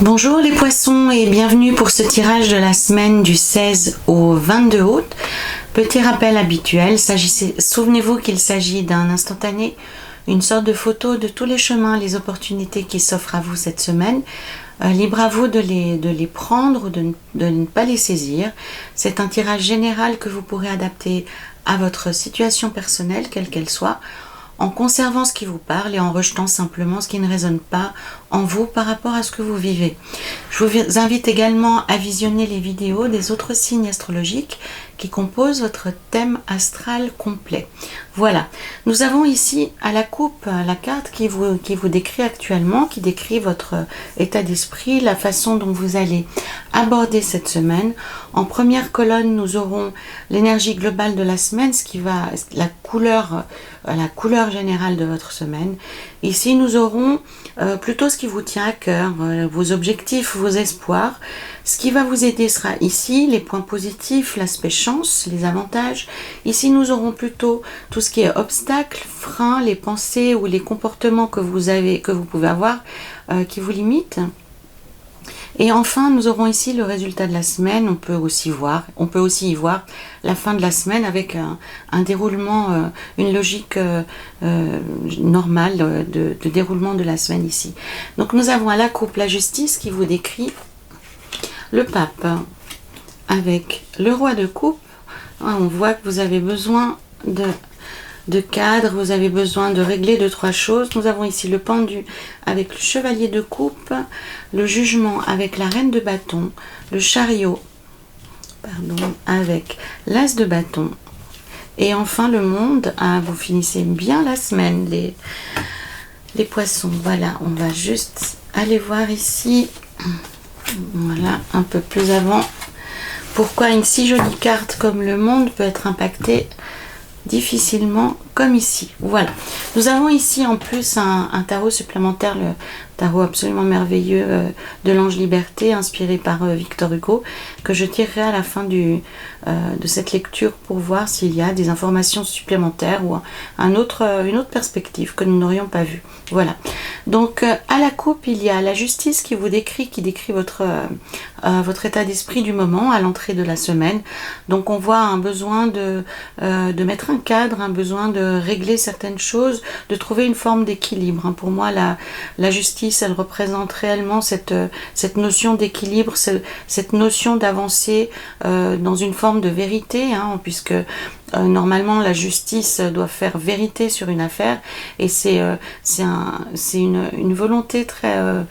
Bonjour les poissons et bienvenue pour ce tirage de la semaine du 16 au 22 août. Petit rappel habituel, souvenez-vous qu'il s'agit d'un instantané, une sorte de photo de tous les chemins, les opportunités qui s'offrent à vous cette semaine. Libre à vous de les prendre ou de ne pas les saisir. C'est un tirage général que vous pourrez adapter à votre situation personnelle, quelle qu'elle soit, en conservant ce qui vous parle et en rejetant simplement ce qui ne résonne pas en vous par rapport à ce que vous vivez. Je vous invite également à visionner les vidéos des autres signes astrologiques qui composent votre thème astral complet. Voilà, nous avons ici à la coupe la carte qui vous décrit actuellement, qui décrit votre état d'esprit, la façon dont vous allez aborder cette semaine. En première colonne, nous aurons l'énergie globale de la semaine, la couleur générale de votre semaine. Ici, nous aurons plutôt ce qui vous tient à cœur, vos objectifs, vos espoirs. Ce qui va vous aider sera ici les points positifs, l'aspect chance, les avantages. Ici, nous aurons plutôt tout ce qui est obstacles, freins, les pensées ou les comportements que vous pouvez avoir qui vous limitent. Et enfin, nous aurons ici le résultat de la semaine. On peut aussi y voir la fin de la semaine avec un déroulement, une logique normale de déroulement de la semaine ici. Donc nous avons à la coupe la justice qui vous décrit le pape avec le roi de coupe. On voit que vous avez besoin de cadre, vous avez besoin de régler 2-3 choses. Nous avons ici le pendu avec le chevalier de coupe, le jugement avec la reine de bâton, le chariot avec l'as de bâton et enfin le monde. Vous finissez bien la semaine les poissons. Voilà, on va juste aller voir ici, voilà, un peu plus avant, pourquoi une si jolie carte comme le monde peut être impactée difficilement comme ici. Voilà, nous avons ici en plus un tarot supplémentaire, le tarot absolument merveilleux de l'ange liberté, inspiré par Victor Hugo, que je tirerai à la fin de cette lecture pour voir s'il y a des informations supplémentaires ou une autre perspective que nous n'aurions pas vue. Voilà, donc à la coupe il y a la justice qui décrit votre état d'esprit du moment à l'entrée de la semaine. Donc on voit un besoin de mettre un cadre, un besoin de régler certaines choses, de trouver une forme d'équilibre. Pour moi, la justice, elle représente réellement cette notion d'équilibre, cette notion d'avancer dans une forme de vérité, puisque normalement la justice doit faire vérité sur une affaire, et c'est une volonté très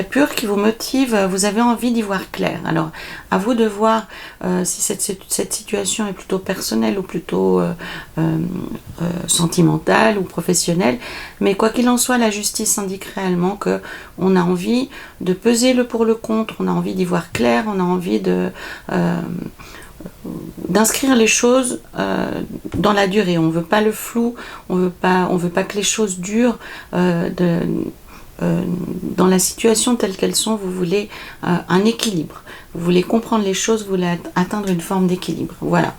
pure qui vous motive. Vous avez envie d'y voir clair. Alors à vous de voir si cette situation est plutôt personnelle ou plutôt sentimentale ou professionnelle, mais quoi qu'il en soit, la justice indique réellement que on a envie de peser le pour le contre, on a envie d'y voir clair, on a envie d'inscrire les choses dans la durée. On veut pas le flou, on veut pas que les choses durent dans la situation telle qu'elles sont. Vous voulez un équilibre, vous voulez comprendre les choses, vous voulez atteindre une forme d'équilibre. Voilà.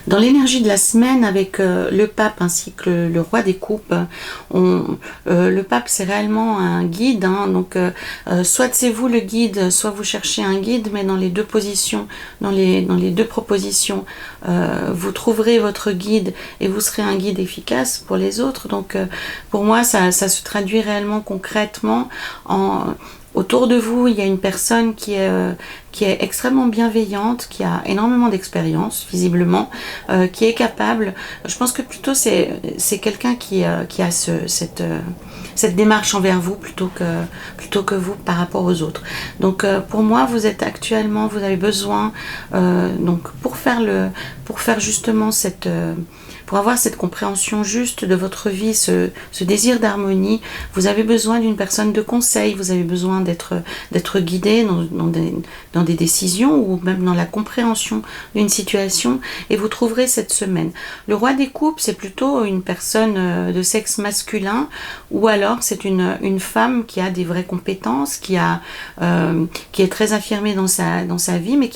Dans l'énergie de la semaine, avec le pape ainsi que le roi des coupes, le pape c'est réellement un guide, donc soit c'est vous le guide, soit vous cherchez un guide, mais dans les deux positions, dans les deux propositions, vous trouverez votre guide et vous serez un guide efficace pour les autres. Donc pour moi ça se traduit réellement concrètement autour de vous, il y a une personne qui est extrêmement bienveillante, qui a énormément d'expérience, visiblement, qui est capable. Je pense que plutôt c'est quelqu'un qui a cette démarche envers vous plutôt que vous par rapport aux autres. Donc pour moi, vous avez besoin donc pour faire justement pour avoir cette compréhension juste de votre vie, ce désir d'harmonie, vous avez besoin d'une personne de conseil, vous avez besoin d'être guidé dans des décisions ou même dans la compréhension d'une situation, et vous trouverez cette semaine. Le roi des coupes, c'est plutôt une personne de sexe masculin, ou alors c'est une femme qui a des vraies compétences, qui est très affirmée dans sa vie, mais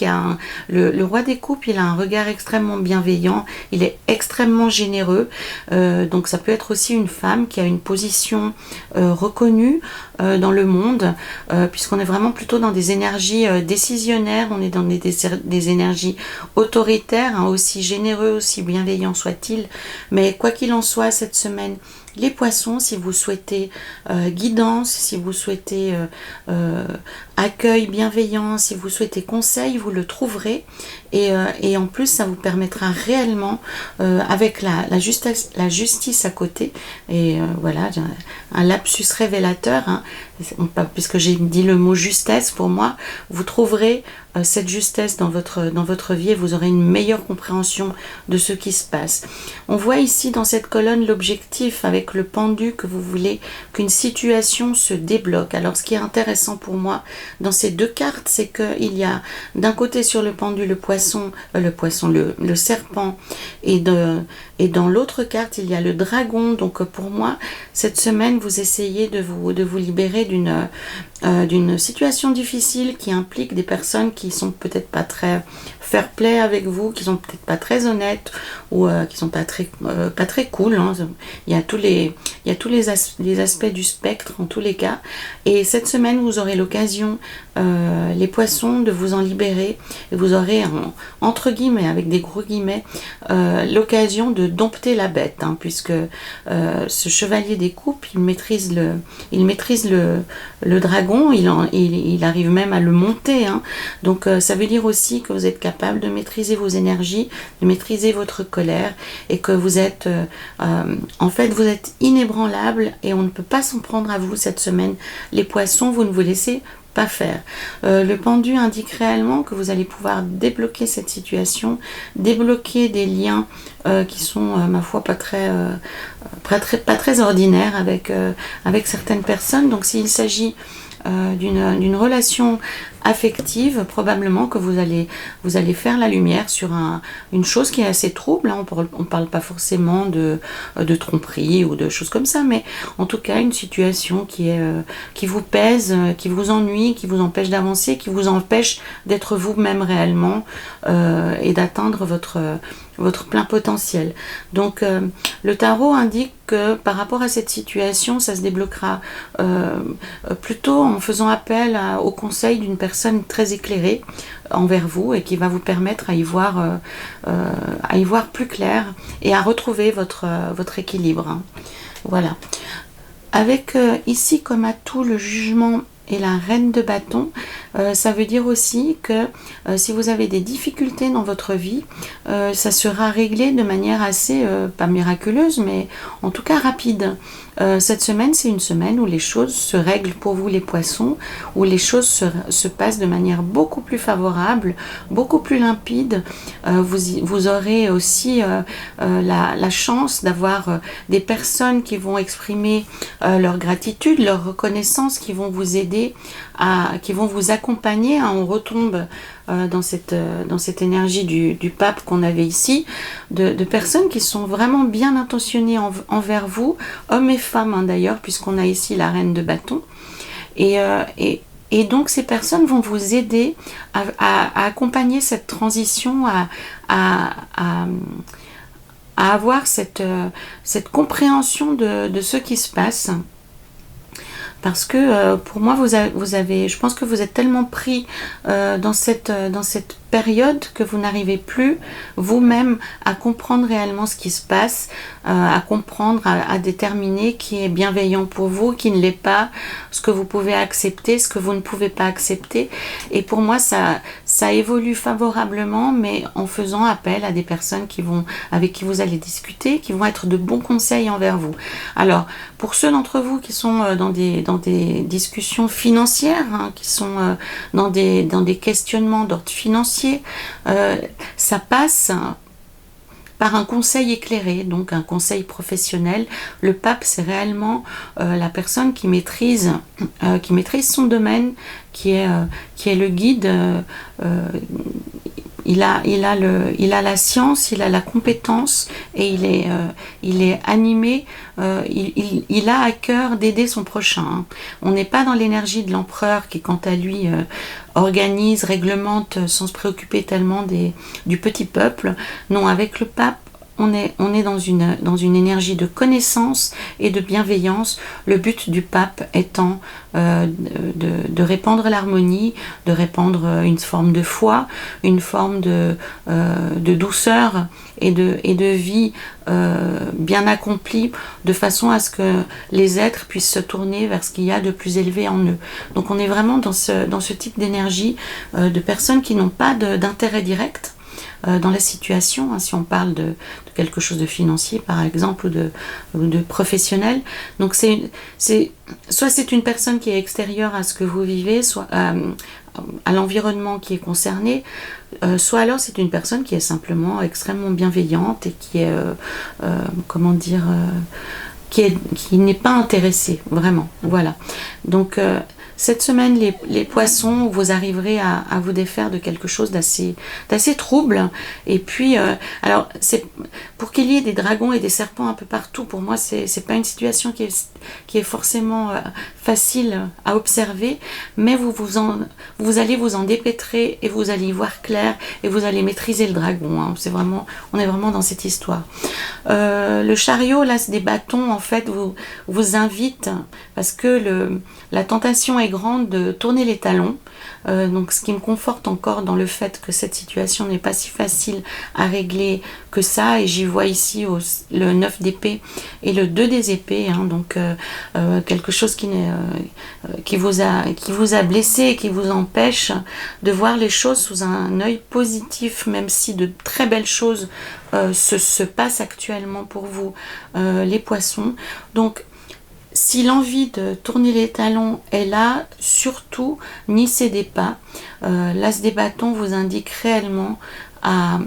le roi des coupes, il a un regard extrêmement bienveillant, il est extrêmement extrêmement généreux. Donc ça peut être aussi une femme qui a une position reconnue dans le monde, puisqu'on est vraiment plutôt dans des énergies décisionnaires, on est dans des énergies autoritaires, hein, aussi généreux, aussi bienveillants soit-il. Mais quoi qu'il en soit, cette semaine, les poissons, si vous souhaitez guidance, si vous souhaitez accueil bienveillant, si vous souhaitez conseil, vous le trouverez. Et en plus, ça vous permettra réellement, avec la justice à côté, et voilà, un lapsus révélateur, hein, puisque j'ai dit le mot justesse, pour moi, vous trouverez cette justesse dans votre vie et vous aurez une meilleure compréhension de ce qui se passe. On voit ici dans cette colonne l'objectif avec le pendu que vous voulez qu'une situation se débloque. Alors ce qui est intéressant pour moi dans ces deux cartes, c'est qu'il y a d'un côté sur le pendu le serpent, et dans l'autre carte il y a le dragon. Donc pour moi cette semaine vous essayez de vous libérer d'une situation difficile qui implique des personnes qui sont peut-être pas très fair play avec vous, qui sont peut-être pas très honnêtes ou qui sont pas très cool, hein. Il y a tous les aspects du spectre en tous les cas. Et cette semaine vous aurez l'occasion, les poissons, de vous en libérer, et vous aurez entre guillemets, avec des gros guillemets, l'occasion de dompter la bête, hein, puisque ce chevalier des coupes, il maîtrise le dragon, il arrive même à le monter, hein. Donc ça veut dire aussi que vous êtes capable de maîtriser vos énergies, de maîtriser votre colère, et que vous êtes en fait vous êtes inébranlable et on ne peut pas s'en prendre à vous cette semaine. Les poissons, vous ne vous laissez pas faire. Le pendu indique réellement que vous allez pouvoir débloquer cette situation, débloquer des liens qui sont, ma foi, pas très ordinaires avec certaines personnes. Donc s'il s'agit d'une relation affective, probablement que vous allez faire la lumière sur une chose qui est assez trouble, hein. On parle pas forcément de tromperie ou de choses comme ça, mais en tout cas une situation qui vous pèse, qui vous ennuie, qui vous empêche d'avancer, qui vous empêche d'être vous-même réellement, et d'atteindre votre plein potentiel. Donc le tarot indique que par rapport à cette situation, ça se débloquera plutôt en faisant appel au conseil d'une personne très éclairée envers vous et qui va vous permettre à y voir plus clair et à retrouver votre équilibre, hein. Voilà. Avec ici comme atout le jugement et la reine de bâton, ça veut dire aussi que si vous avez des difficultés dans votre vie, ça sera réglé de manière assez, pas miraculeuse, mais en tout cas rapide. Cette semaine, c'est une semaine où les choses se règlent pour vous les poissons, où les choses se passent de manière beaucoup plus favorable, beaucoup plus limpide. Vous aurez aussi la chance d'avoir des personnes qui vont exprimer leur gratitude, leur reconnaissance, qui vont vous aider, qui vont vous accompagner, hein. On retombe dans cette énergie du pape qu'on avait ici, de personnes qui sont vraiment bien intentionnées envers vous, hommes et femmes, hein, d'ailleurs, puisqu'on a ici la reine de bâton. Et donc ces personnes vont vous aider à accompagner cette transition, à avoir cette compréhension de ce qui se passe. Parce que pour moi, je pense que vous êtes tellement pris dans cette période que vous n'arrivez plus vous-même à comprendre réellement ce qui se passe, à comprendre, à déterminer qui est bienveillant pour vous, qui ne l'est pas, ce que vous pouvez accepter, ce que vous ne pouvez pas accepter. Et pour moi, ça évolue favorablement, mais en faisant appel à des personnes avec qui vous allez discuter, qui vont être de bons conseils envers vous. Alors, pour ceux d'entre vous qui sont dans des discussions financières, hein, qui sont dans des questionnements d'ordre financier, ça passe par un conseil éclairé, donc un conseil professionnel. Le pape, c'est réellement la personne qui maîtrise son domaine, qui est le guide. Il a la science, il a la compétence, et il est animé, il a à cœur d'aider son prochain, hein. On n'est pas dans l'énergie de l'empereur qui, quant à lui, organise, réglemente sans se préoccuper tellement du petit peuple. Non, avec le pape, on est dans une énergie de connaissance et de bienveillance. Le but du pape étant de répandre l'harmonie, de répandre une forme de foi, une forme de douceur et de vie bien accomplie, de façon à ce que les êtres puissent se tourner vers ce qu'il y a de plus élevé en eux. Donc on est vraiment dans ce type d'énergie de personnes qui n'ont pas d'intérêt direct dans la situation, hein, si on parle de quelque chose de financier par exemple ou de professionnel. Donc soit c'est une personne qui est extérieure à ce que vous vivez, soit à l'environnement qui est concerné, soit alors c'est une personne qui est simplement extrêmement bienveillante et qui est qui n'est pas intéressée vraiment. Voilà. Donc cette semaine, les poissons, vous arriverez à vous défaire de quelque chose d'assez trouble. Et puis, alors, pour qu'il y ait des dragons et des serpents un peu partout, pour moi, c'est pas une situation qui est forcément facile à observer, mais vous allez vous en dépêtrer et vous allez y voir clair et vous allez maîtriser le dragon. Hein. On est vraiment dans cette histoire. Le chariot, l'as des bâtons, en fait, vous invite, parce que la tentation est grande de tourner les talons, donc ce qui me conforte encore dans le fait que cette situation n'est pas si facile à régler que ça, et j'y vois ici le 9 d'épée et le 2 des épées, hein, donc quelque chose qui vous a blessé et qui vous empêche de voir les choses sous un œil positif, même si de très belles choses se passent actuellement pour vous, les poissons. Donc si l'envie de tourner les talons est là, surtout n'y cédez pas. L'as des bâtons vous indique réellement à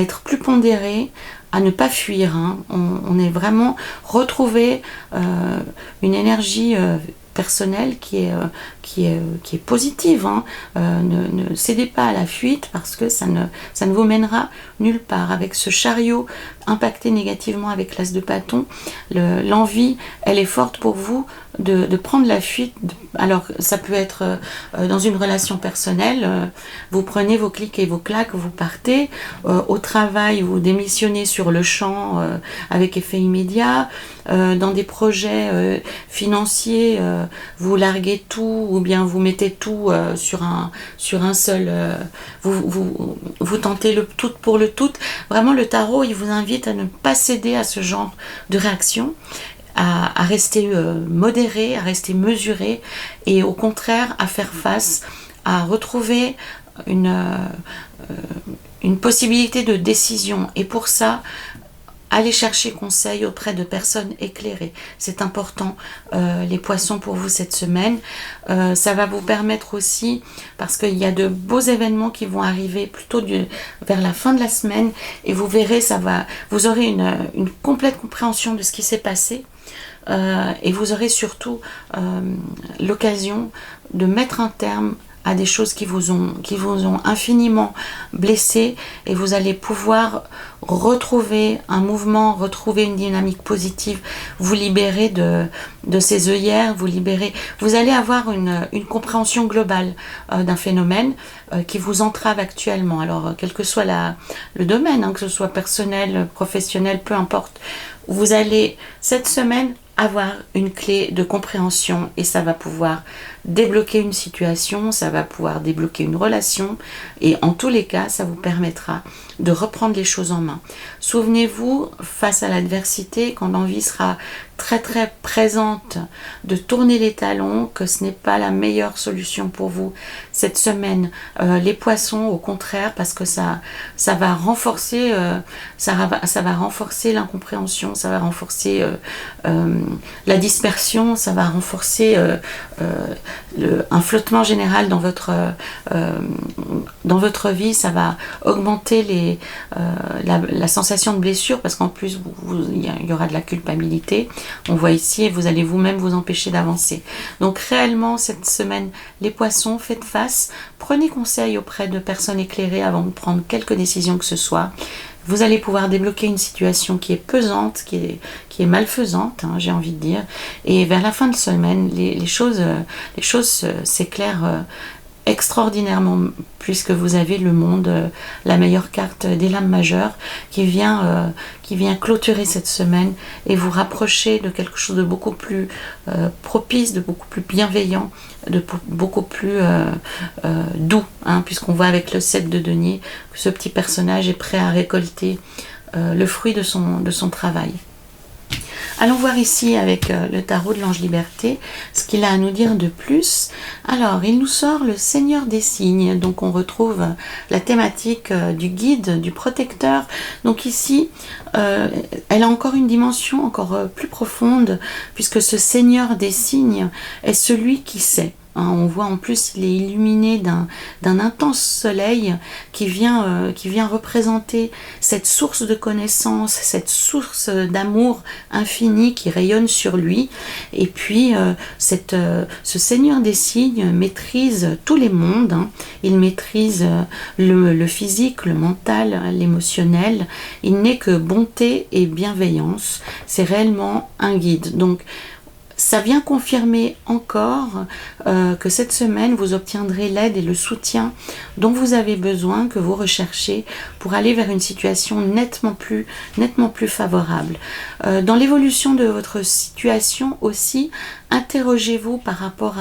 être plus pondéré, à ne pas fuir. Hein. On est vraiment retrouvé une énergie personnelle qui est positive. Hein. Ne cédez pas à la fuite, parce que ça ne vous mènera nulle part. Avec ce chariot impacté négativement avec l'as de bâton, l'envie, elle est forte pour vous de prendre la fuite. Alors ça peut être dans une relation personnelle, vous prenez vos clics et vos claques, vous partez. Au travail, vous démissionnez sur le champ avec effet immédiat. Dans des projets financiers, vous larguez tout, ou bien vous mettez tout sur un seul, vous tentez le tout pour le tout. Vraiment, le tarot, il vous invite à ne pas céder à ce genre de réaction, à rester modéré, à rester mesuré, et au contraire à faire face, à retrouver une possibilité de décision. Et pour ça, allez chercher conseil auprès de personnes éclairées. C'est important, les poissons, pour vous cette semaine. Ça va vous permettre aussi, parce qu'il y a de beaux événements qui vont arriver plutôt vers la fin de la semaine, et vous verrez, vous aurez une complète compréhension de ce qui s'est passé, et vous aurez surtout l'occasion de mettre un terme à des choses qui vous ont infiniment blessé, et vous allez pouvoir retrouver un mouvement, retrouver une dynamique positive, vous libérer de ces œillères, vous allez avoir une compréhension globale d'un phénomène qui vous entrave actuellement. Alors quel que soit le domaine, hein, que ce soit personnel, professionnel, peu importe, vous allez cette semaine avoir une clé de compréhension, et ça va pouvoir débloquer une situation, ça va pouvoir débloquer une relation, et en tous les cas, ça vous permettra de reprendre les choses en main. Souvenez-vous, face à l'adversité, quand l'envie sera très très présente de tourner les talons, que ce n'est pas la meilleure solution pour vous cette semaine. Les poissons, au contraire, parce que ça va renforcer l'incompréhension, ça va renforcer la dispersion, ça va renforcer un flottement général dans votre vie, ça va augmenter la sensation de blessure, parce qu'en plus il y aura de la culpabilité, on voit ici, et vous allez vous-même vous empêcher d'avancer. Donc réellement cette semaine, les poissons, faites face, prenez conseil auprès de personnes éclairées avant de prendre quelque décision que ce soit. Vous allez pouvoir débloquer une situation qui est pesante, qui est malfaisante, hein, j'ai envie de dire. Et vers la fin de semaine, les choses s'éclairent extraordinairement, puisque vous avez le monde, la meilleure carte des lames majeures qui vient clôturer cette semaine et vous rapprocher de quelque chose de beaucoup plus propice, de beaucoup plus bienveillant, de beaucoup plus doux, hein, puisqu'on voit avec le 7 de denier que ce petit personnage est prêt à récolter le fruit de son travail. Allons voir ici avec le tarot de l'ange liberté ce qu'il a à nous dire de plus. Alors, il nous sort le Seigneur des signes, donc on retrouve la thématique du guide, du protecteur. Donc ici, elle a encore une dimension encore plus profonde, puisque ce Seigneur des signes est celui qui sait. On voit en plus il est illuminé d'un intense soleil qui vient représenter cette source de connaissance, cette source d'amour infini qui rayonne sur lui. Et puis ce Seigneur des signes maîtrise tous les mondes, hein. Il maîtrise le physique, le mental, l'émotionnel. Il n'est que bonté et bienveillance. C'est réellement un guide. Donc ça vient confirmer encore que cette semaine, vous obtiendrez l'aide et le soutien dont vous avez besoin, que vous recherchez pour aller vers une situation nettement plus favorable. Dans l'évolution de votre situation aussi, interrogez-vous par rapport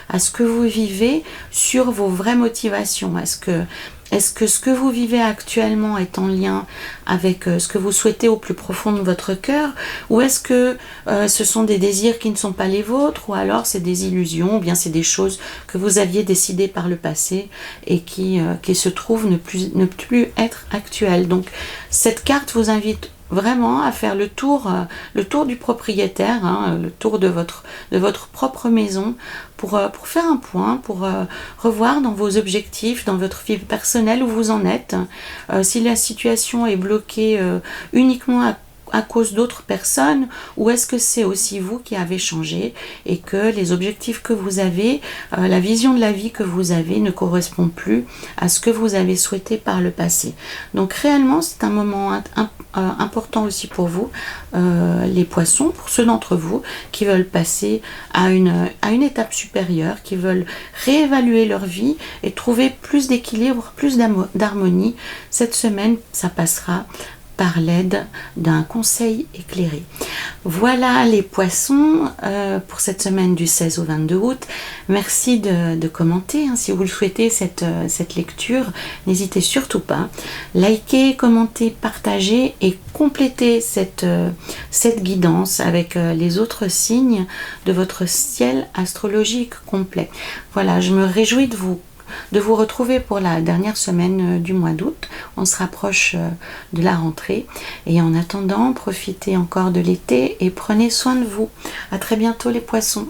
à ce que vous vivez sur vos vraies motivations. Est-ce que ce que vous vivez actuellement est en lien avec ce que vous souhaitez au plus profond de votre cœur, ou est-ce que ce sont des désirs qui ne sont pas les vôtres, ou alors c'est des illusions, ou bien c'est des choses que vous aviez décidées par le passé et qui se trouvent ne plus être actuelles. Donc cette carte vous invite vraiment à faire le tour du propriétaire, hein, le tour de votre propre maison pour faire un point, pour revoir dans vos objectifs, dans votre vie personnelle où vous en êtes. Si la situation est bloquée uniquement à cause d'autres personnes, ou est-ce que c'est aussi vous qui avez changé et que les objectifs que vous avez, la vision de la vie que vous avez ne correspond plus à ce que vous avez souhaité par le passé. Donc réellement c'est un moment important aussi pour vous, les poissons, pour ceux d'entre vous qui veulent passer à une étape supérieure, qui veulent réévaluer leur vie et trouver plus d'équilibre, plus d'harmonie. Cette semaine, ça passera par l'aide d'un conseil éclairé. Voilà les poissons pour cette semaine du 16 au 22 août. Merci de commenter, hein, si vous le souhaitez cette lecture. N'hésitez surtout pas. Likez, commentez, partagez et complétez cette guidance avec les autres signes de votre ciel astrologique complet. Voilà, je me réjouis de vous retrouver pour la dernière semaine du mois d'août. On se rapproche de la rentrée et en attendant, profitez encore de l'été et prenez soin de vous. À très bientôt les poissons.